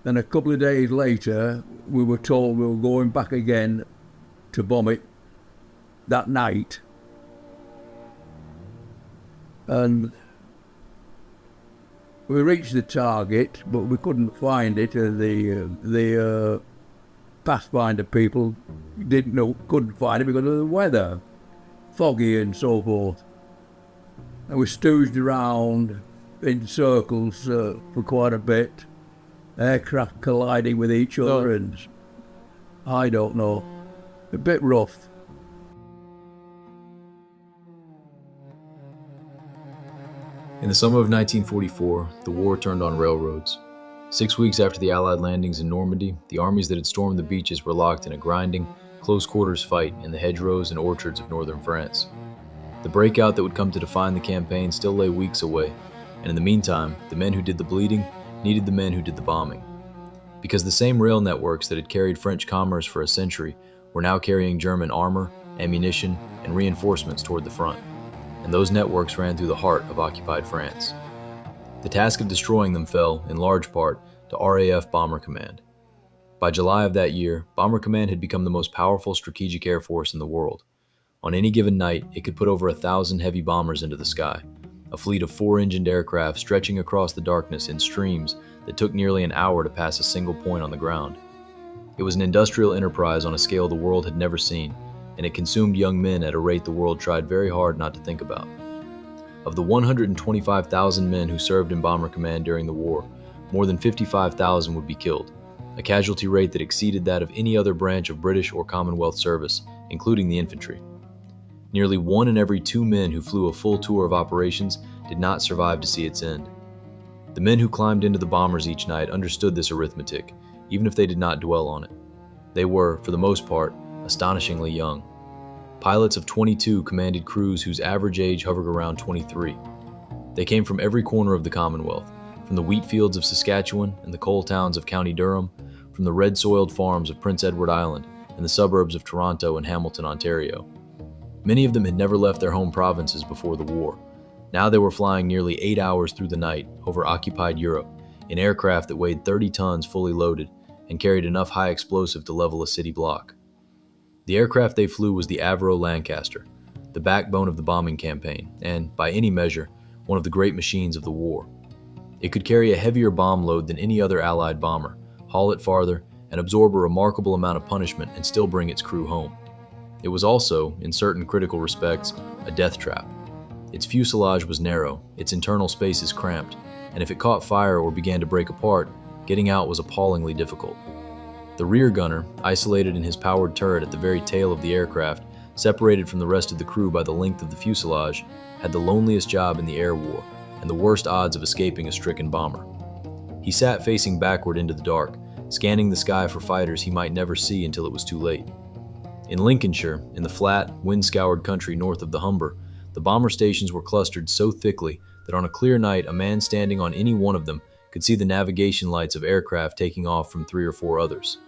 And a couple of days later, we were told we were going back again to bomb it that night. And we reached the target, but we couldn't find it. The Pathfinder people couldn't find it because of the weather, foggy and so forth. And we stooged around in circles for quite a bit, aircraft colliding with each other, and I don't know, a bit rough. In the summer of 1944, the war turned on railroads. 6 weeks after the Allied landings in Normandy, the armies that had stormed the beaches were locked in a grinding, close-quarters fight in the hedgerows and orchards of northern France. The breakout that would come to define the campaign still lay weeks away, and in the meantime, the men who did the bleeding needed the men who did the bombing. Because the same rail networks that had carried French commerce for a century were now carrying German armor, ammunition, and reinforcements toward the front, and those networks ran through the heart of occupied France. The task of destroying them fell, in large part, to RAF Bomber Command. By July of that year, Bomber Command had become the most powerful strategic air force in the world. On any given night, it could put over 1,000 heavy bombers into the sky, a fleet of 4-engined aircraft stretching across the darkness in streams that took nearly an hour to pass a single point on the ground. It was an industrial enterprise on a scale the world had never seen, and it consumed young men at a rate the world tried very hard not to think about. Of the 125,000 men who served in Bomber Command during the war, more than 55,000 would be killed, a casualty rate that exceeded that of any other branch of British or Commonwealth service, including the infantry. Nearly 1 in every 2 men who flew a full tour of operations did not survive to see its end. The men who climbed into the bombers each night understood this arithmetic, even if they did not dwell on it. They were, for the most part, astonishingly young. Pilots of 22 commanded crews whose average age hovered around 23. They came from every corner of the Commonwealth, from the wheat fields of Saskatchewan and the coal towns of County Durham, from the red-soiled farms of Prince Edward Island and the suburbs of Toronto and Hamilton, Ontario. Many of them had never left their home provinces before the war. Now they were flying nearly 8 hours through the night over occupied Europe in aircraft that weighed 30 tons fully loaded and carried enough high explosive to level a city block. The aircraft they flew was the Avro Lancaster, the backbone of the bombing campaign, and, by any measure, one of the great machines of the war. It could carry a heavier bomb load than any other Allied bomber, haul it farther, and absorb a remarkable amount of punishment and still bring its crew home. It was also, in certain critical respects, a death trap. Its fuselage was narrow, its internal spaces cramped, and if it caught fire or began to break apart, getting out was appallingly difficult. The rear gunner, isolated in his powered turret at the very tail of the aircraft, separated from the rest of the crew by the length of the fuselage, had the loneliest job in the air war and the worst odds of escaping a stricken bomber. He sat facing backward into the dark, scanning the sky for fighters he might never see until it was too late. In Lincolnshire, in the flat, wind-scoured country north of the Humber, the bomber stations were clustered so thickly that on a clear night a man standing on any one of them could see the navigation lights of aircraft taking off from 3 or 4 others.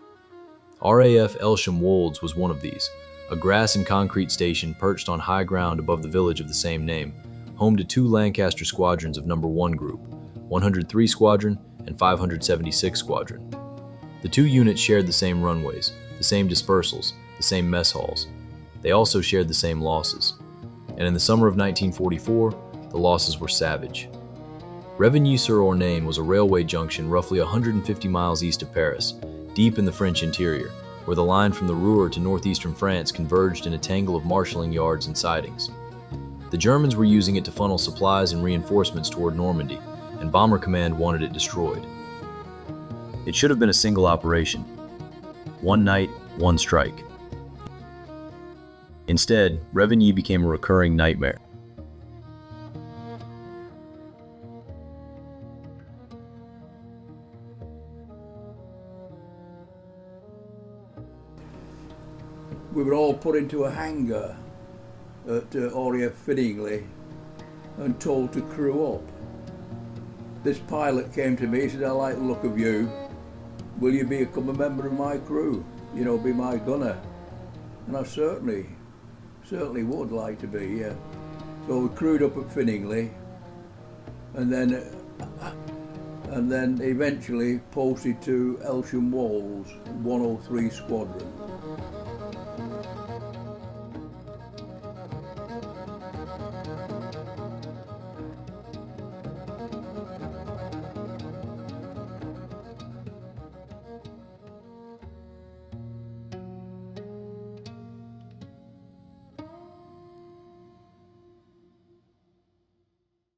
RAF Elsham Wolds was one of these, a grass and concrete station perched on high ground above the village of the same name, home to 2 Lancaster squadrons of No. 1 Group, 103 Squadron and 576 Squadron. The 2 units shared the same runways, the same dispersals, the same mess halls. They also shared the same losses. And in the summer of 1944, the losses were savage. Revigny-sur-Ornain was a railway junction roughly 150 miles east of Paris, deep in the French interior, where the line from the Ruhr to northeastern France converged in a tangle of marshalling yards and sidings. The Germans were using it to funnel supplies and reinforcements toward Normandy, and Bomber Command wanted it destroyed. It should have been a single operation. One night, one strike. Instead, Revigny became a recurring nightmare. We were all put into a hangar at RAF Revigny and told to crew up. This pilot came to me, he said, "I like the look of you. Will you become a member of my crew? You know, be my gunner?" And I certainly would like to be, yeah. So we crewed up at Revigny, and then and then eventually posted to Elsham Walls, 103 Squadron.